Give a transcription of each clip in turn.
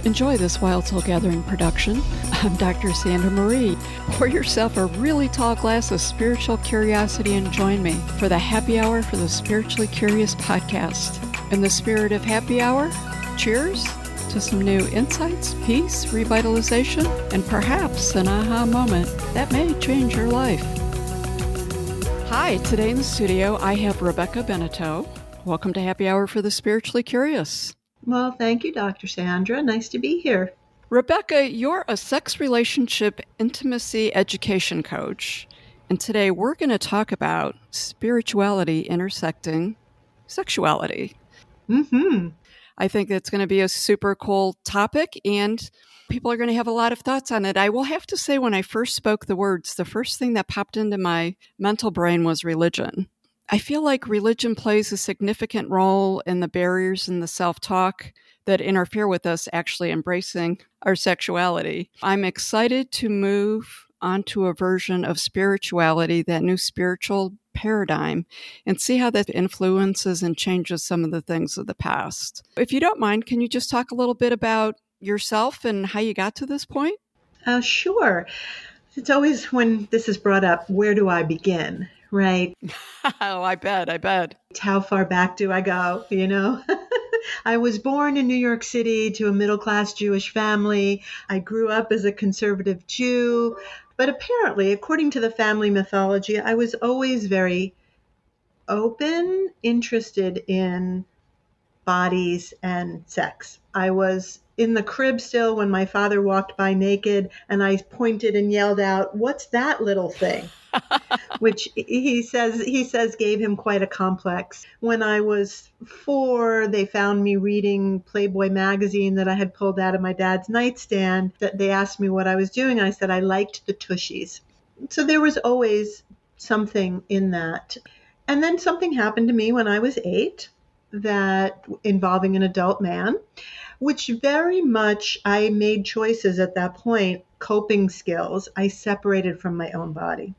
Enjoy this Wild Soul Gathering production. I'm Dr. Sandra Marie. Pour yourself a really tall glass of spiritual curiosity and join me for the Happy Hour for the Spiritually Curious podcast. In the spirit of happy hour, cheers to some new insights, peace, revitalization, and perhaps an aha moment that may change your life. Hi, today in the studio I have Rebekah Beneteau. Welcome to Happy Hour for the Spiritually Curious. Well, thank you, Dr. Sandra. Nice to be here. Rebekah, you're a sex relationship intimacy education coach, and today we're going to talk about spirituality intersecting sexuality. I think it's going to be a super cool topic, and people are going to have a lot of thoughts on it. I will have to say, when I first spoke the words, the first thing that popped into my mental brain was religion. I feel like religion plays a significant role in the barriers and the self-talk that interfere with us actually embracing our sexuality. I'm excited to move onto a version of spirituality, that new spiritual paradigm, and see how that influences and changes some of the things of the past. If you don't mind, can you just talk a little bit about yourself and how you got to this point? Sure. It's always, when this is brought up, where do I begin, right? Oh, I bet. How far back do I go, I was born in New York City to a middle-class Jewish family. I grew up as a conservative Jew. But apparently, according to the family mythology, I was always very open, interested in bodies and sex. I was in the crib still when my father walked by naked, and I pointed and yelled out, "What's that little thing?" Which he says gave him quite a complex. When I was 4, they found me reading Playboy magazine that I had pulled out of my dad's nightstand. That they asked me what I was doing. I said I liked the tushies. So there was always something in that. And then something happened to me when I was 8 that involving an adult man, which very much I made choices at that point, coping skills. I separated from my own body.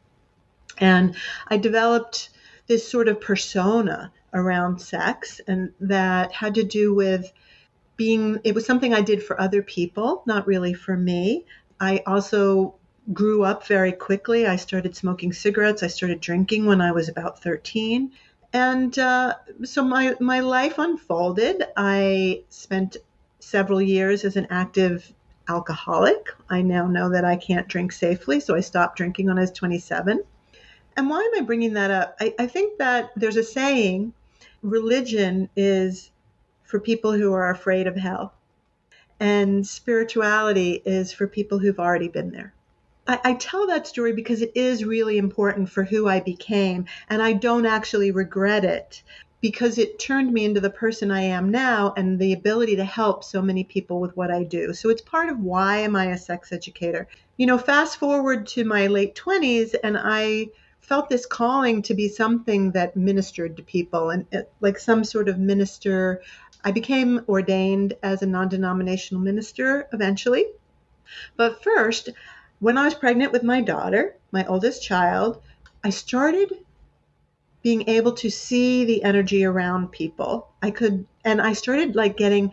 And I developed this sort of persona around sex, and that had to do with it was something I did for other people, not really for me. I also grew up very quickly. I started smoking cigarettes. I started drinking when I was about 13. And so my life unfolded. I spent several years as an active alcoholic. I now know that I can't drink safely, so I stopped drinking when I was 27. And why am I bringing that up? I think that there's a saying, religion is for people who are afraid of hell, and spirituality is for people who've already been there. I tell that story because it is really important for who I became, and I don't actually regret it, because it turned me into the person I am now and the ability to help so many people with what I do. So it's part of why am I a sex educator. Fast forward to my late 20s, and I felt this calling to be something that ministered to people, and like some sort of minister. I became ordained as a non-denominational minister eventually. But first, when I was pregnant with my daughter, my oldest child, I started being able to see the energy around people. I started getting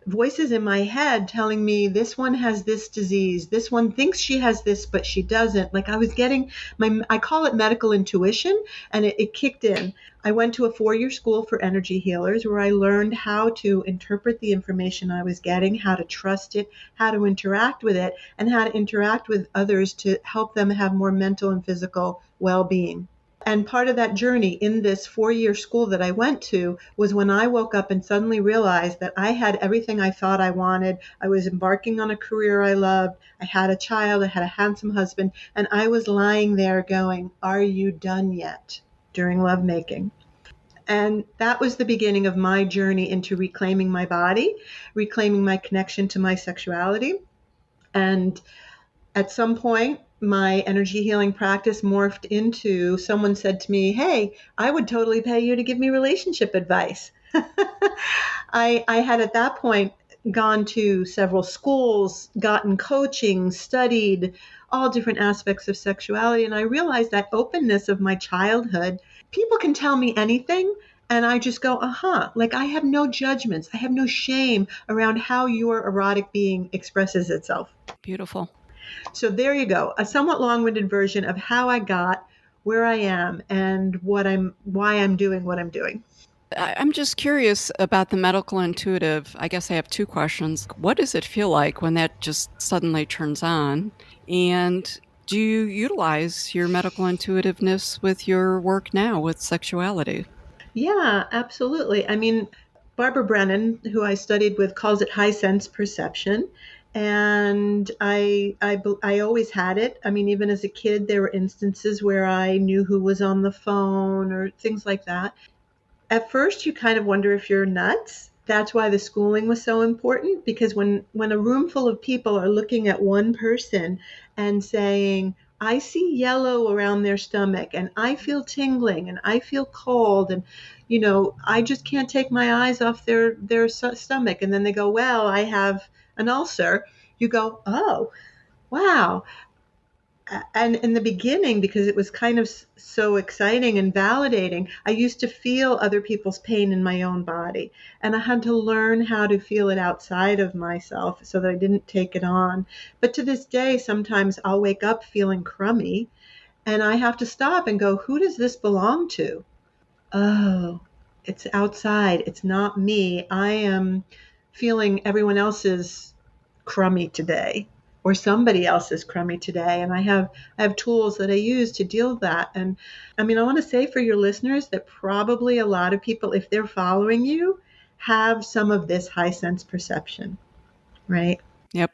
voices in my head telling me, this one has this disease, this one thinks she has this, but she doesn't. I was getting I call it medical intuition, and it kicked in. I went to a 4-year school for energy healers where I learned how to interpret the information I was getting, how to trust it, how to interact with it, and how to interact with others to help them have more mental and physical well-being. And part of that journey in this 4-year school that I went to was when I woke up and suddenly realized that I had everything I thought I wanted. I was embarking on a career I loved. I had a child. I had a handsome husband. And I was lying there going, "Are you done yet?" during lovemaking. And that was the beginning of my journey into reclaiming my body, reclaiming my connection to my sexuality. And at some point, my energy healing practice morphed into, someone said to me, "Hey, I would totally pay you to give me relationship advice." I had at that point gone to several schools, gotten coaching, studied all different aspects of sexuality. And I realized that openness of my childhood, people can tell me anything. And I just go, like I have no judgments. I have no shame around how your erotic being expresses itself. Beautiful. So there you go, a somewhat long-winded version of how I got where I am and why I'm doing what I'm doing. I'm just curious about the medical intuitive. I guess I have two questions. What does it feel like when that just suddenly turns on? And do you utilize your medical intuitiveness with your work now with sexuality? Yeah, absolutely. I mean, Barbara Brennan, who I studied with, calls it high sense perception. And I always had it. I mean, even as a kid, there were instances where I knew who was on the phone or things like that. At first, you kind of wonder if you're nuts. That's why the schooling was so important, because when a room full of people are looking at one person and saying, I see yellow around their stomach and I feel tingling and I feel cold and I just can't take my eyes off their stomach, and then they go, well, I have an ulcer. You go, oh, wow. And in the beginning, because it was kind of so exciting and validating, I used to feel other people's pain in my own body, and I had to learn how to feel it outside of myself so that I didn't take it on. But to this day, sometimes I'll wake up feeling crummy and I have to stop and go, who does this belong to? Oh, it's outside. It's not me. I am feeling everyone else's crummy today, or somebody else's crummy today, and I have tools that I use to deal with that. And I mean, I want to say for your listeners that probably a lot of people, if they're following you, have some of this high sense perception, right? Yep.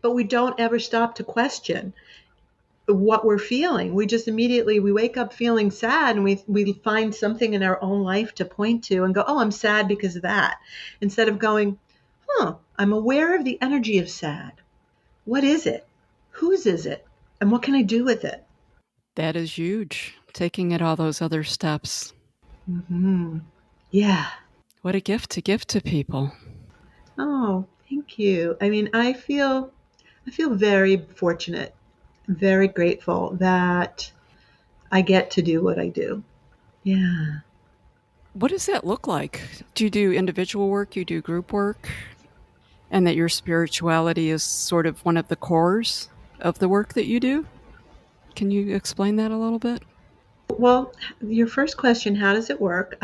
But we don't ever stop to question what we're feeling. We just immediately we wake up feeling sad, and we find something in our own life to point to and go, oh, I'm sad because of that, instead of going, I'm aware of the energy of sad. What is it? Whose is it? And what can I do with it? That is huge. Taking it all those other steps. Mm-hmm. Yeah. What a gift to give to people. Oh, thank you. I mean, I feel very fortunate, very grateful that I get to do what I do. Yeah. What does that look like? Do you do individual work? You do group work? And that your spirituality is sort of one of the cores of the work that you do? Can you explain that a little bit? Well, your first question, how does it work?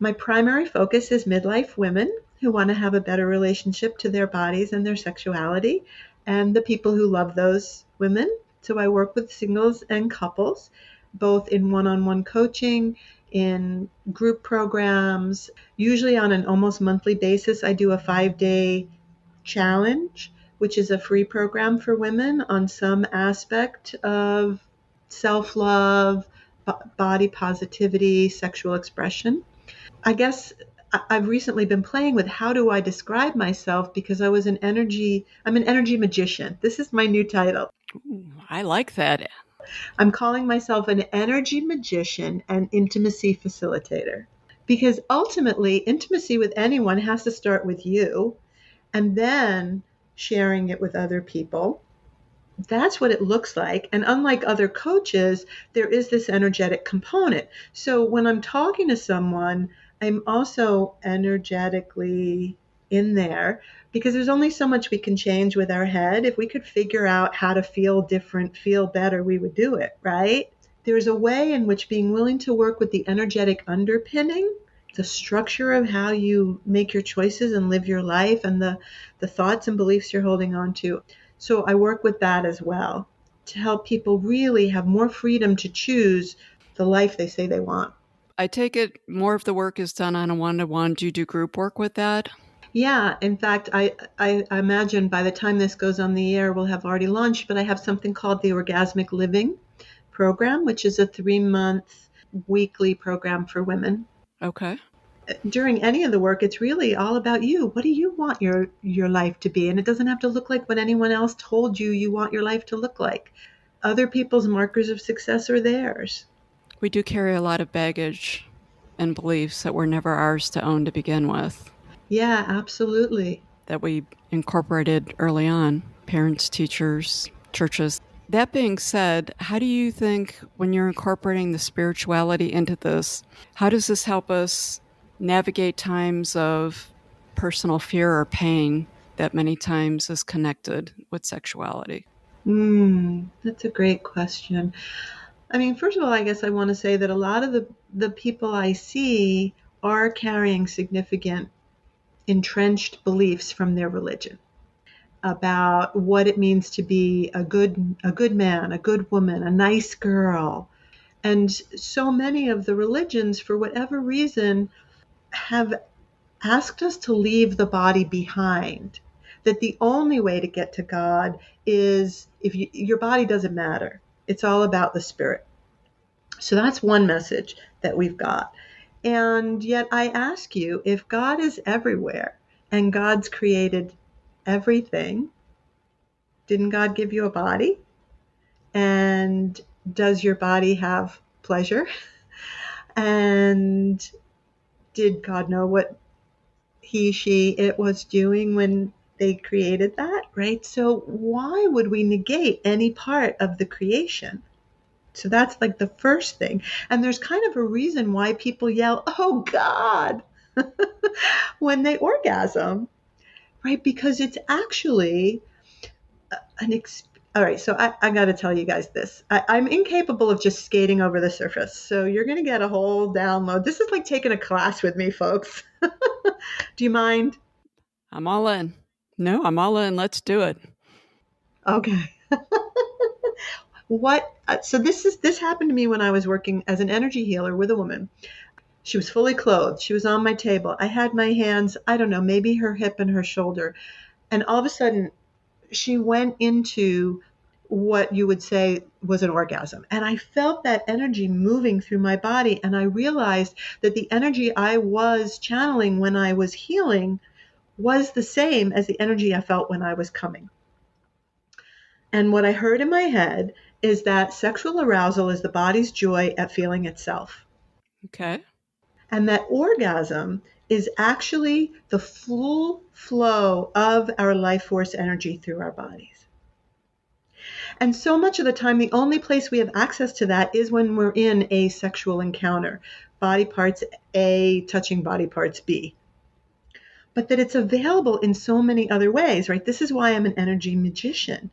My primary focus is midlife women who want to have a better relationship to their bodies and their sexuality, and the people who love those women. So I work with singles and couples, both in one-on-one coaching, in group programs. Usually on an almost monthly basis, I do a 5-day challenge, which is a free program for women on some aspect of self-love, body positivity, sexual expression. I guess I've recently been playing with how do I describe myself, because I'm an energy magician. This is my new title. Ooh, I like that. I'm calling myself an energy magician and intimacy facilitator, because ultimately intimacy with anyone has to start with you and then sharing it with other people. That's what it looks like. And unlike other coaches, there is this energetic component. So when I'm talking to someone, I'm also energetically in there, because there's only so much we can change with our head. If we could figure out how to feel different, feel better, we would do it, right? There's a way in which being willing to work with the energetic underpinning, the structure of how you make your choices and live your life, and the thoughts and beliefs you're holding on to. So I work with that as well to help people really have more freedom to choose the life they say they want. I take it more of the work is done on a one-to-one. Do you do group work with that? Yeah, in fact, I imagine by the time this goes on the air, we'll have already launched, but I have something called the Orgasmic Living program, which is a 3-month weekly program for women. Okay. During any of the work, it's really all about you. What do you want your life to be? And it doesn't have to look like what anyone else told you want your life to look like. Other people's markers of success are theirs. We do carry a lot of baggage and beliefs that were never ours to own to begin with, Yeah, absolutely. that we incorporated early on. Parents, teachers, churches. That being said, how do you think when you're incorporating the spirituality into this, how does this help us navigate times of personal fear or pain that many times is connected with sexuality? That's a great question. I mean, first of all, I guess I want to say that a lot of the people I see are carrying significant entrenched beliefs from their religion about what it means to be a good man, a good woman, a nice girl. And so many of the religions, for whatever reason, have asked us to leave the body behind. That the only way to get to God is if your body doesn't matter. It's all about the spirit. So that's one message that we've got. And yet I ask you, if God is everywhere and God's created everything, didn't God give you a body? And does your body have pleasure? And did God know what he, she, it was doing when they created that, right? So why would we negate any part of the creation? So that's like the first thing. And there's kind of a reason why people yell, "Oh God," when they orgasm, right? Because it's actually all right, so I got to tell you guys this. I'm incapable of just skating over the surface. So you're going to get a whole download. This is like taking a class with me, folks. Do you mind? I'm all in. No, I'm all in. Let's do it. Okay. So this happened to me when I was working as an energy healer with a woman. She was fully clothed. She was on my table. I had my hands, I don't know, maybe her hip and her shoulder. And all of a sudden, she went into what you would say was an orgasm. And I felt that energy moving through my body. And I realized that the energy I was channeling when I was healing was the same as the energy I felt when I was coming. And what I heard in my head is that sexual arousal is the body's joy at feeling itself. Okay. And that orgasm is actually the full flow of our life force energy through our bodies. And so much of the time, the only place we have access to that is when we're in a sexual encounter. Body parts A touching body parts B. But that it's available in so many other ways, right? This is why I'm an energy magician.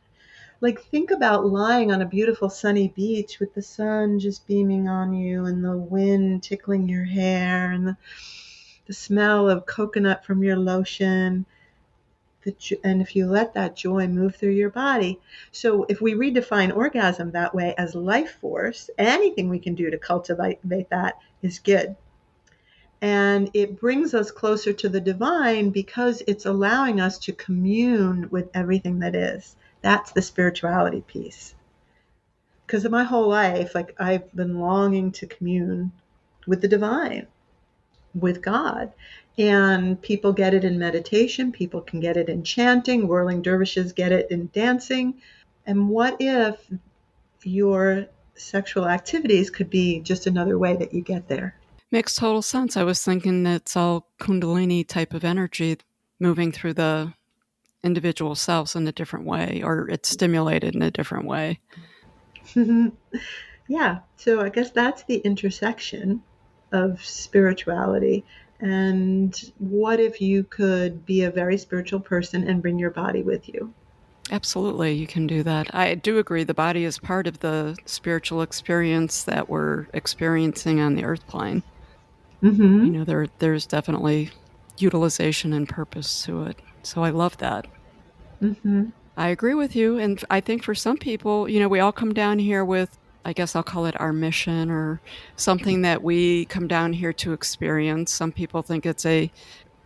Like, think about lying on a beautiful sunny beach with the sun just beaming on you and the wind tickling your hair and the smell of coconut from your lotion. And if you let that joy move through your body. So if we redefine orgasm that way as life force, anything we can do to cultivate that is good. And it brings us closer to the divine because it's allowing us to commune with everything that is. That's the spirituality piece. Because of my whole life, like, I've been longing to commune with the divine, with God. And people get it in meditation, people can get it in chanting, whirling dervishes get it in dancing. And what if your sexual activities could be just another way that you get there? Makes total sense. I was thinking it's all Kundalini type of energy moving through the individual selves in a different way, or it's stimulated in a different way. Yeah, so I guess that's the intersection of spirituality. And what if you could be a very spiritual person and bring your body with you? Absolutely, you can do that. I do agree the body is part of the spiritual experience that we're experiencing on the earth plane. Mm-hmm. There's definitely utilization and purpose to it. So I love that. Mm-hmm. I agree with you. And I think for some people, we all come down here with, I guess I'll call it our mission or something that we come down here to experience. Some people think it's a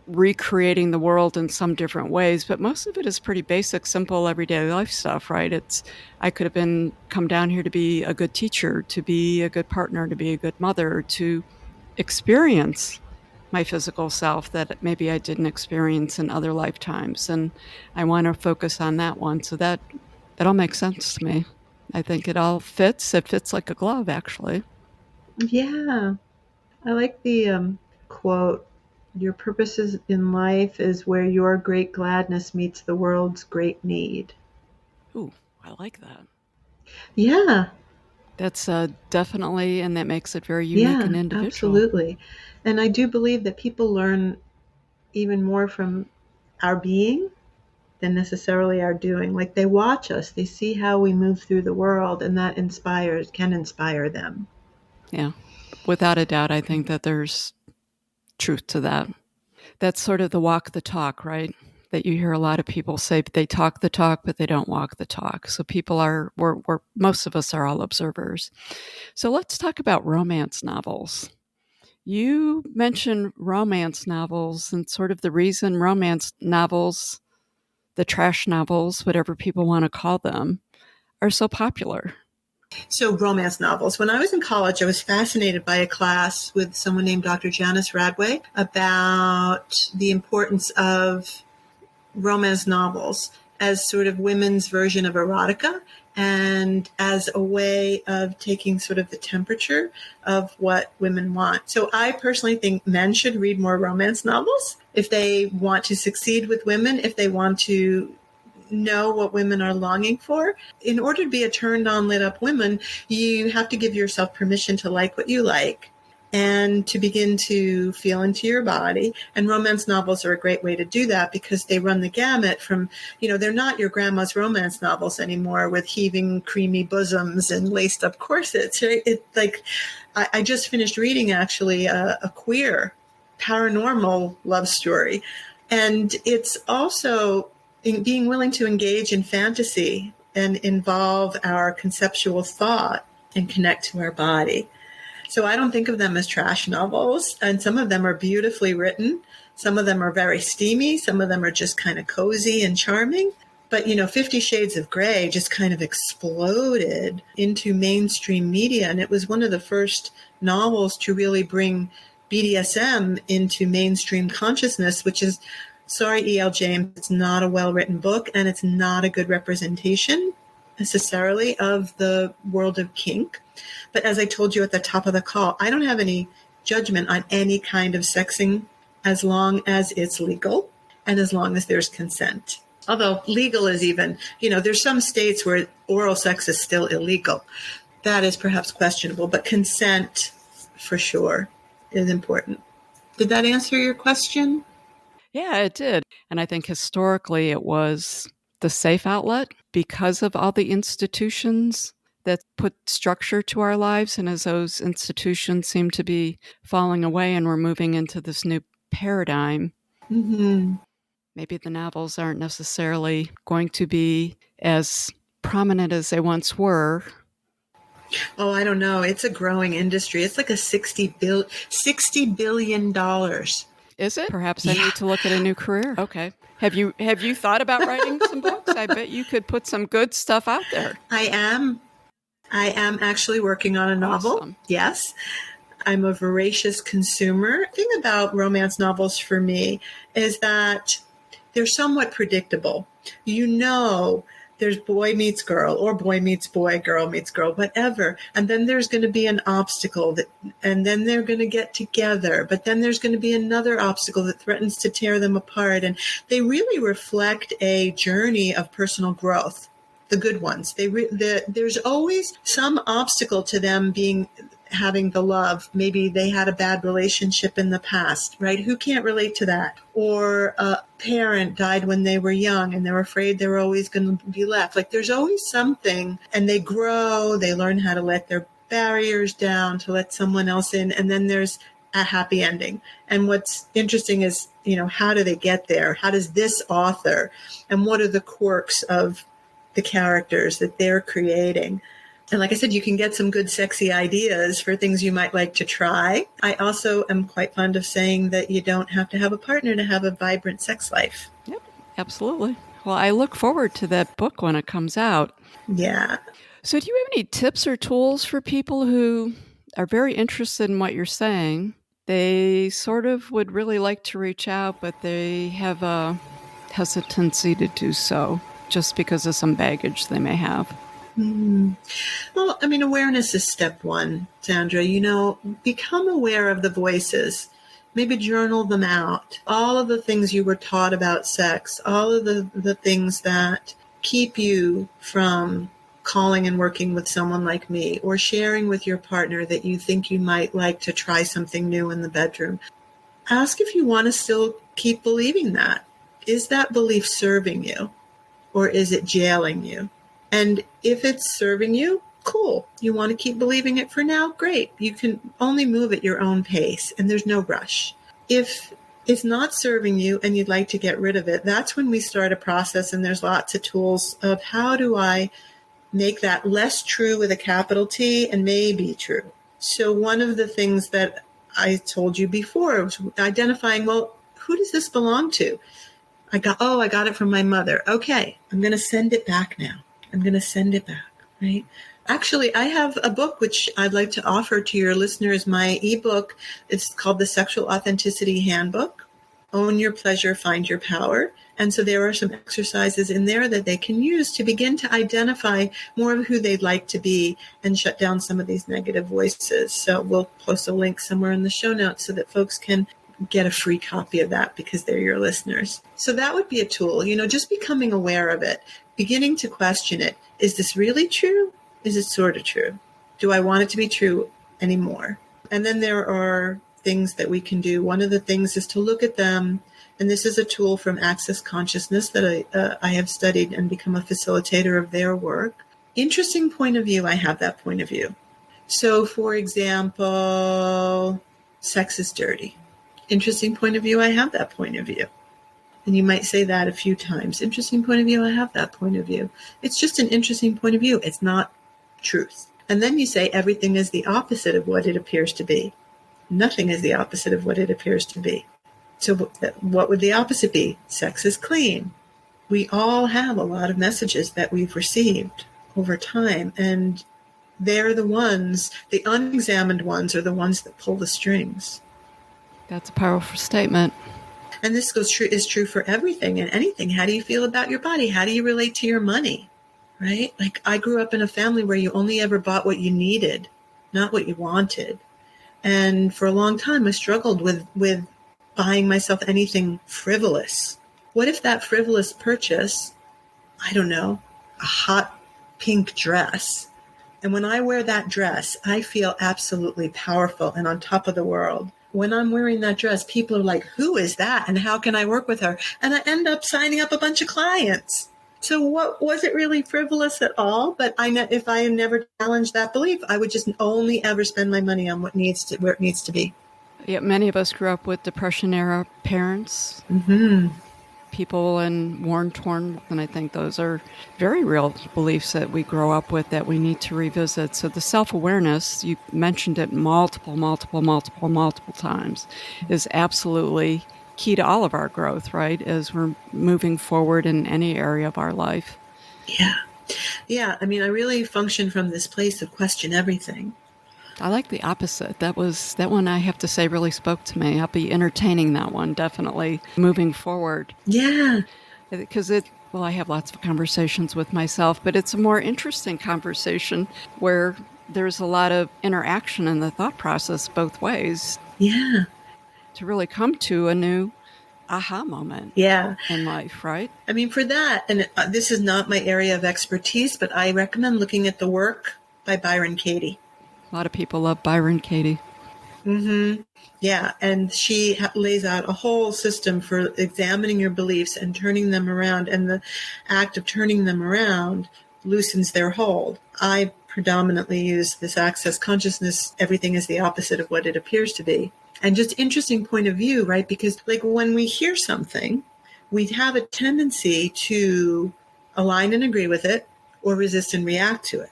recreating the world in some different ways, but most of it is pretty basic, simple, everyday life stuff, right? I could have come down here to be a good teacher, to be a good partner, to be a good mother, to experience my physical self that maybe I didn't experience in other lifetimes. And I want to focus on that one. So that all makes sense to me. I think it all fits. It fits like a glove, actually. Yeah, I like the quote, "Your purpose in life is where your great gladness meets the world's great need." Ooh, I like that. Yeah, That's definitely, and that makes it very unique yeah, and individual. absolutely. And I do believe that people learn even more from our being than necessarily our doing. Like they watch us, they see how we move through the world, and that can inspire them. Yeah. Without a doubt, I think that there's truth to that. That's sort of the walk the talk, right? That you hear a lot of people say they talk the talk, but they don't walk the talk. So people are, most of us are all observers. So let's talk about romance novels. You mentioned romance novels and sort of the reason romance novels, the trash novels, whatever people want to call them, are so popular. So, romance novels. When I was in college, I was fascinated by a class with someone named Dr. Janice Radway about the importance of romance novels as sort of women's version of erotica and as a way of taking sort of the temperature of what women want. So I personally think men should read more romance novels if they want to succeed with women, if they want to know what women are longing for. In order to be a turned on, lit up woman, you have to give yourself permission to like what you like and to begin to feel into your body. And romance novels are a great way to do that because they run the gamut from, they're not your grandma's romance novels anymore with heaving, creamy bosoms and laced up corsets. Right? I just finished reading actually a queer paranormal love story. And it's also being willing to engage in fantasy and involve our conceptual thought and connect to our body. So I don't think of them as trash novels, and some of them are beautifully written. Some of them are very steamy. Some of them are just kind of cozy and charming. But, 50 Shades of Grey just kind of exploded into mainstream media, and it was one of the first novels to really bring BDSM into mainstream consciousness, which is, sorry, E.L. James, it's not a well-written book, and it's not a good representation necessarily of the world of kink. But as I told you at the top of the call, I don't have any judgment on any kind of sexing as long as it's legal and as long as there's consent. Although legal is even, there's some states where oral sex is still illegal. That is perhaps questionable, but consent for sure is important. Did that answer your question? Yeah, it did. And I think historically it was the safe outlet because of all the institutions that put structure to our lives. And as those institutions seem to be falling away and we're moving into this new paradigm, Mm-hmm. maybe the novels aren't necessarily going to be as prominent as they once were. Oh, I don't know. It's a growing industry. It's like a $60 billion. Is it? Perhaps I Yeah, need to look at a new career. Okay. Have you thought about writing some books? I bet you could put some good stuff out there. I am. I am actually working on a novel. Awesome. Yes. I'm a voracious consumer. The thing about romance novels for me is that they're somewhat predictable. There's boy meets girl or boy meets boy, girl meets girl, whatever. And then there's going to be an obstacle and then they're going to get together. But then there's going to be another obstacle that threatens to tear them apart. And they really reflect a journey of personal growth. The good ones. There's always some obstacle to them having the love. Maybe they had a bad relationship in the past, right? Who can't relate to that? Or a parent died when they were young and they're afraid they're always going to be left. Like there's always something, and they grow, they learn how to let their barriers down, to let someone else in, and then there's a happy ending. And what's interesting is, how do they get there? How does this author, and what are the quirks of the characters that they're creating? And like I said, you can get some good, sexy ideas for things you might like to try. I also am quite fond of saying that you don't have to have a partner to have a vibrant sex life. Yep, absolutely. Well, I look forward to that book when it comes out. Yeah. So, do you have any tips or tools for people who are very interested in what you're saying? They sort of would really like to reach out, but they have a hesitancy to do so just because of some baggage they may have. Mm. Well, awareness is step one, Sandra. Become aware of the voices. Maybe journal them out. All of the things you were taught about sex, all of the things that keep you from calling and working with someone like me, or sharing with your partner that you think you might like to try something new in the bedroom, ask if you want to still keep believing that. Is that belief serving you, or is it jailing you? And if it's serving you, cool. You want to keep believing it for now? Great. You can only move at your own pace, and there's no rush. If it's not serving you and you'd like to get rid of it, that's when we start a process, and there's lots of tools of how do I make that less true with a capital T and maybe true. So one of the things that I told you before was identifying, well, who does this belong to? I got it from my mother. Okay, I'm going to send it back now. I'm going to send it back, right? Actually, I have a book which I'd like to offer to your listeners, my ebook. It's called the Sexual Authenticity Handbook. Own Your Pleasure, Find Your Power. And so there are some exercises in there that they can use to begin to identify more of who they'd like to be and shut down some of these negative voices. So we'll post a link somewhere in the show notes so that folks can get a free copy of that because they're your listeners. So that would be a tool, just becoming aware of it, beginning to question it. Is this really true? Is it sort of true? Do I want it to be true anymore? And then there are things that we can do. One of the things is to look at them, and this is a tool from Access Consciousness that I have studied and become a facilitator of their work. Interesting point of view, I have that point of view. So, for example, sex is dirty. Interesting point of view, I have that point of view. And you might say that a few times. Interesting point of view, I have that point of view. It's just an interesting point of view. It's not truth. And then you say everything is the opposite of what it appears to be. Nothing is the opposite of what it appears to be. So what would the opposite be? Sex is clean. We all have a lot of messages that we've received over time, and they're the ones, the unexamined ones are the ones that pull the strings. That's a powerful statement. And this is true for everything and anything. How do you feel about your body? How do you relate to your money? Right? Like, I grew up in a family where you only ever bought what you needed, not what you wanted. And for a long time, I struggled with buying myself anything frivolous. What if that frivolous purchase, I don't know, a hot pink dress, and when I wear that dress, I feel absolutely powerful and on top of the world. When I'm wearing that dress, people are like, who is that? And how can I work with her? And I end up signing up a bunch of clients. So what was it really frivolous at all? But if I had never challenged that belief, I would just only ever spend my money on where it needs to be. Yeah, many of us grew up with Depression-era parents, people in war-torn, and I think those are very real beliefs that we grow up with that we need to revisit. So the self-awareness, you mentioned it multiple times, is absolutely key to all of our growth, right, as we're moving forward in any area of our life. Yeah. I mean, I really function from this place of question everything. I like the opposite. That one, I have to say, really spoke to me. I'll be entertaining that one, definitely, moving forward. Yeah. Because I have lots of conversations with myself, but it's a more interesting conversation where there's a lot of interaction in the thought process both ways. Yeah. To really come to a new aha moment in life, right? I mean, for that, and this is not my area of expertise, but I recommend looking at the work by Byron Katie. A lot of people love Byron Katie. Yeah, and she lays out a whole system for examining your beliefs and turning them around, and the act of turning them around loosens their hold. I predominantly use this Access Consciousness, everything is the opposite of what it appears to be. And just interesting point of view, right? Because like when we hear something, we have a tendency to align and agree with it or resist and react to it.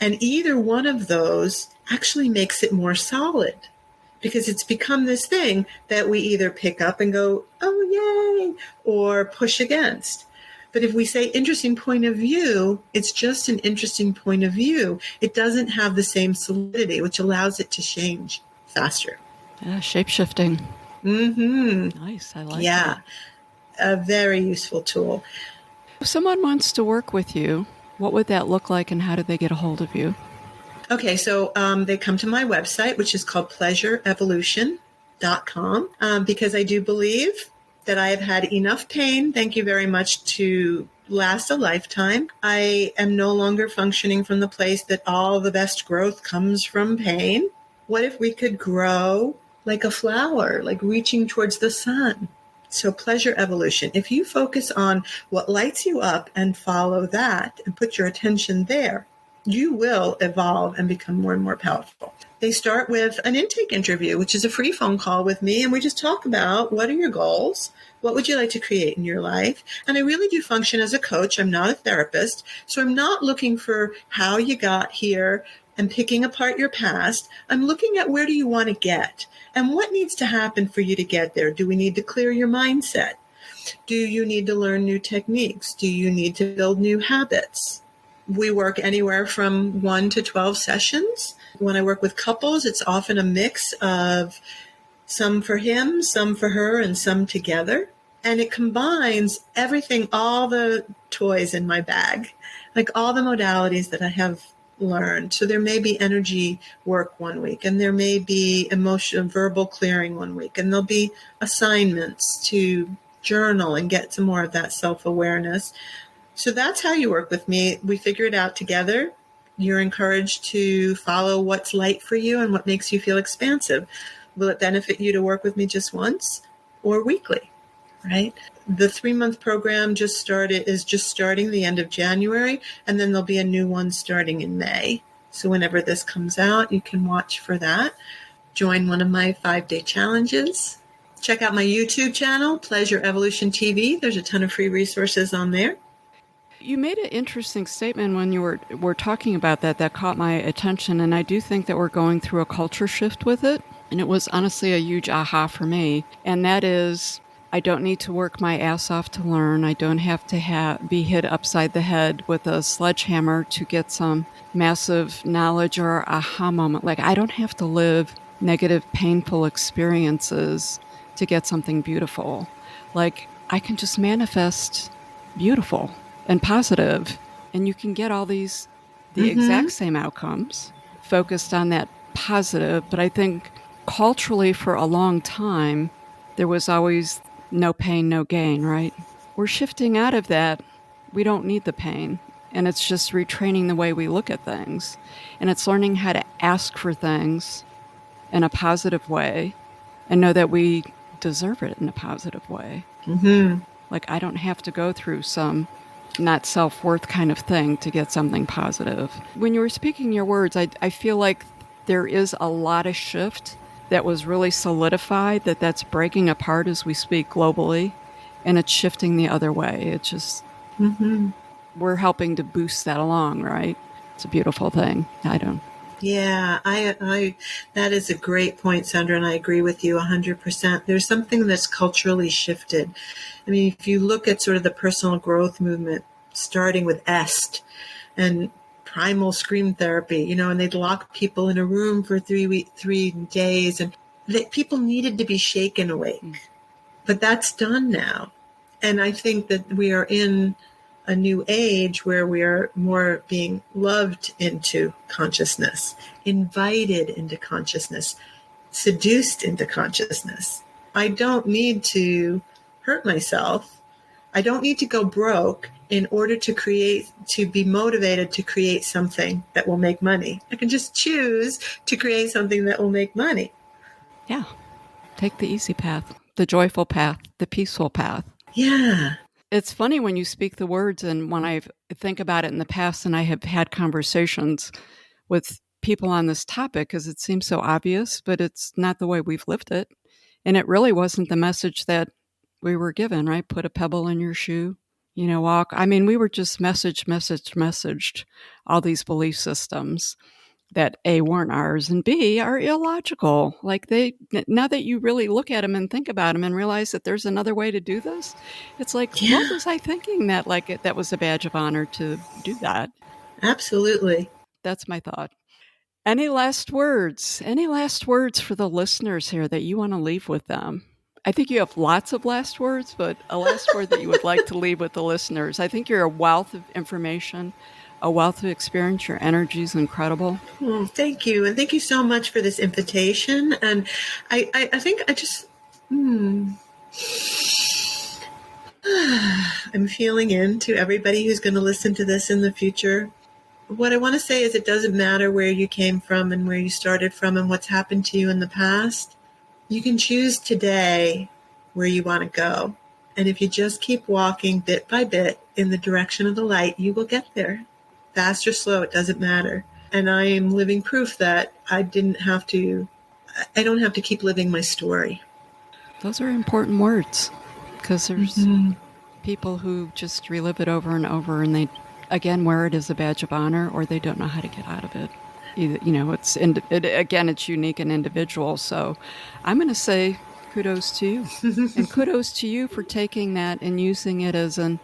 And either one of those actually makes it more solid because it's become this thing that we either pick up and go, oh, yay, or push against. But if we say interesting point of view, it's just an interesting point of view. It doesn't have the same solidity, which allows it to change faster. Yeah, shape-shifting. Nice, I like that. Yeah, a very useful tool. If someone wants to work with you, what would that look like and how do they get a hold of you? Okay, so they come to my website, which is called pleasureevolution.com, because I do believe that I have had enough pain, thank you very much, to last a lifetime. I am no longer functioning from the place that all the best growth comes from pain. What if we could grow like a flower, like reaching towards the sun? So pleasure evolution. If you focus on what lights you up and follow that and put your attention there, you will evolve and become more and more powerful. They start with an intake interview, which is a free phone call with me, and we just talk about what are your goals? What would you like to create in your life? And I really do function as a coach. I'm not a therapist, so I'm not looking for how you got here and picking apart your past. I'm looking at where do you want to get and what needs to happen for you to get there. Do we need to clear your mindset? Do you need to learn new techniques? Do you need to build new habits? We work anywhere from 1 to 12 sessions. When I work with couples, it's often a mix of some for him, some for her, and some together. And it combines everything, all the toys in my bag, like all the modalities that I have learned. So there may be energy work one week, and there may be emotional, verbal clearing one week, and there'll be assignments to journal and get some more of that self-awareness. So that's how you work with me. We figure it out together. You're encouraged to follow what's light for you and what makes you feel expansive. Will it benefit you to work with me just once or weekly, right? The 3-month program is just starting the end of January, and then there'll be a new one starting in May. So whenever this comes out, you can watch for that. Join one of my 5-day challenges. Check out my YouTube channel, Pleasure Evolution TV. There's a ton of free resources on there. You made an interesting statement when you were talking about that caught my attention, and I do think that we're going through a culture shift with it, and it was honestly a huge aha for me, and that is I don't need to work my ass off to learn. I don't have to be hit upside the head with a sledgehammer to get some massive knowledge or aha moment. Like, I don't have to live negative, painful experiences to get something beautiful. Like, I can just manifest beautiful and positive, and you can get all the exact same outcomes focused on that positive. But I think culturally for a long time, there was always no pain, no gain, right? We're shifting out of that. We don't need the pain. And it's just retraining the way we look at things. And it's learning how to ask for things in a positive way and know that we deserve it in a positive way. Mm-hmm. Like, I don't have to go through some not self-worth kind of thing to get something positive. When you were speaking your words, I feel like there is a lot of shift that was really solidified, that's breaking apart as we speak globally, and it's shifting the other way. It's just, we're helping to boost that along, right? It's a beautiful thing. Yeah, I that is a great point, Sandra, and I agree with you 100%. There's something that's culturally shifted. I mean, if you look at sort of the personal growth movement, starting with EST and primal scream therapy, and they'd lock people in a room for 3 days, and people needed to be shaken awake. But that's done now. And I think that we are in a new age where we are more being loved into consciousness, invited into consciousness, seduced into consciousness. I don't need to hurt myself. I don't need to go broke in order to be motivated to create something that will make money. I can just choose to create something that will make money. Yeah. Take the easy path, the joyful path, the peaceful path. Yeah. It's funny when you speak the words, and when I think about it in the past, and I have had conversations with people on this topic, because it seems so obvious, but it's not the way we've lived it. And it really wasn't the message that we were given, right? Put a pebble in your shoe, walk. I mean, we were just messaged all these belief systems that A, weren't ours, and B, are illogical. Like, now that you really look at them and think about them and realize that there's another way to do this, it's like, What was I thinking that that was a badge of honor to do that? Absolutely. That's my thought. Any last words? Any last words for the listeners here that you want to leave with them? I think you have lots of last words, but a last word that you would like to leave with the listeners. I think you're a wealth of information, a wealth of experience. Your energy is incredible. Thank you. And thank you so much for this invitation. And I think I I'm feeling into everybody who's going to listen to this in the future. What I want to say is it doesn't matter where you came from and where you started from and what's happened to you in the past. You can choose today where you want to go. And if you just keep walking bit by bit in the direction of the light, you will get there. Fast or slow, it doesn't matter. And I am living proof that I don't have to keep living my story. Those are important words, because there's people who just relive it over and over, and they, again, wear it as a badge of honor, or they don't know how to get out of it. It's unique and individual. So I'm going to say kudos to you. And kudos to you for taking that and using it as an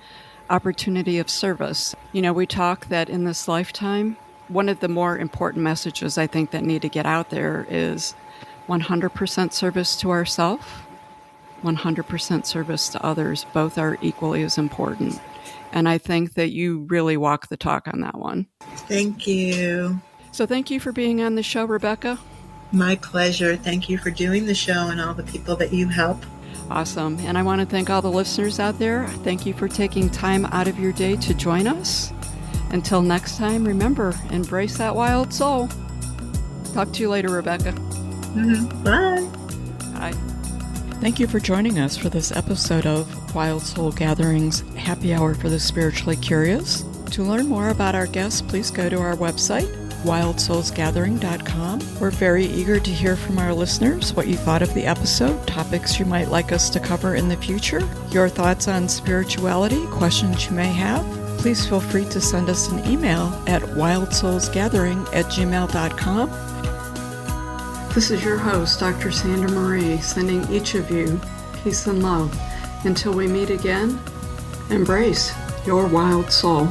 opportunity of service. We talk that in this lifetime, one of the more important messages I think that need to get out there is 100% service to ourselves, 100% service to others. Both are equally as important. And I think that you really walk the talk on that one. Thank you. So thank you for being on the show, Rebekah. My pleasure. Thank you for doing the show and all the people that you help. Awesome. And I want to thank all the listeners out there. Thank you for taking time out of your day to join us. Until next time, remember, embrace that wild soul. Talk to you later, Rebekah. Bye. Bye. Thank you for joining us for this episode of Wild Soul Gatherings Happy Hour for the Spiritually Curious. To learn more about our guests, please go to our website, wildsoulsgathering.com. We're very eager to hear from our listeners what you thought of the episode, topics you might like us to cover in the future, your thoughts on spirituality, questions you may have. Please feel free to send us an email at wildsoulsgathering@gmail.com. This is your host, Dr. Sandra Marie, sending each of you peace and love. Until we meet again, embrace your wild soul.